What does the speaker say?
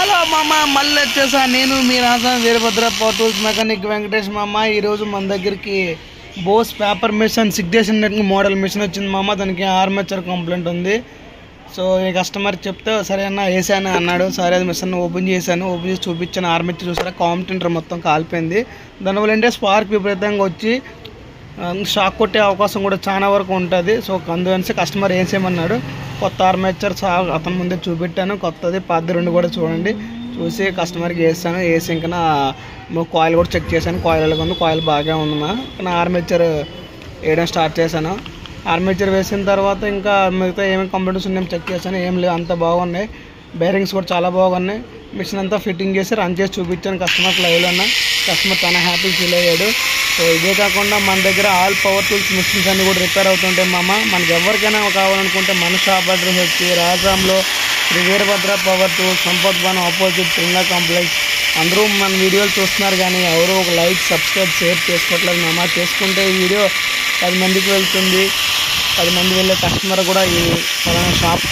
Hello మామ, మళ్ళీ వచ్చేసా నేను మీ Raja Veerabhadra power tools mechanic Venkatesh మామ. ఈరోజు మన దగ్గరికి Bosch paper machine signature model machine వచ్చింది మామ. దానికి ఆర్మేచర్ కంప్లైంట్ ఉంది. సో ఈ కస్టమర్ చెప్తే సరే అన్న వేసాను అన్నాడు. సరే అది మిషన్ ఓపెన్ చేశాను, ఓపెన్ చేసి చూపించాను. ఆర్మేచర్ చూసారా, కాంపిటెంటర్ మొత్తం కాలిపోయింది. దానివల్ల ఏంటంటే స్పార్క్ విపరీతంగా వచ్చి షాక్ కొట్టే అవకాశం కూడా చాలా వరకు ఉంటుంది. సో అందుకని కస్టమర్ ఏం చేయమన్నాడు, కొత్త ఆర్మేచర్ అతని ముందే చూపెట్టాను. కొత్తది పాత రెండు కూడా చూడండి, చూసి కస్టమర్కి వేసాను. వేసి ఇంకా కాయిల్ కూడా చెక్ చేశాను. కాయిల్ ఎలాగ ఉంది, కాయిల్ బాగా ఉందన్నా. నా ఆర్మేచర్ వేయడం స్టార్ట్ చేశాను. ఆర్మేచర్ వేసిన తర్వాత ఇంకా మిగతా ఏమేమి కంప్యూటర్స్ ఉన్నాయో చెక్ చేశాను. ఏం లేవు, అంత బాగున్నాయి. బేరింగ్స్ కూడా చాలా బాగున్నాయి. మిషన్ అంతా ఫిట్టింగ్ చేసి రన్ చేసి చూపించాను కస్టమర్ లైవ్లో ఉన్న. కస్టమర్ చాలా హ్యాపీ ఫీల్ అయ్యాడు. సో ఇదే కాకుండా మన దగ్గర ఆల్ పవర్ టూల్స్ మిషన్స్ అన్నీ కూడా రిపేర్ అవుతుంటాయి మామ. మనకి ఎవరికైనా కావాలనుకుంటే మన షాప్ అడ్రస్ వచ్చి రాజాంలో Shri Veerabhadra power tools, Sampath Bhavan opposite Tirumala complex. అందరూ మన వీడియోలు చూస్తున్నారు కానీ ఎవరు ఒక లైక్, సబ్స్క్రైబ్, షేర్ చేసుకోవట్లేదు మామ. చేసుకుంటే ఈ వీడియో 10 మందికి వెళ్తుంది. 10 మంది వెళ్ళే కస్టమర్ కూడా ఈ ఫలానా షాప్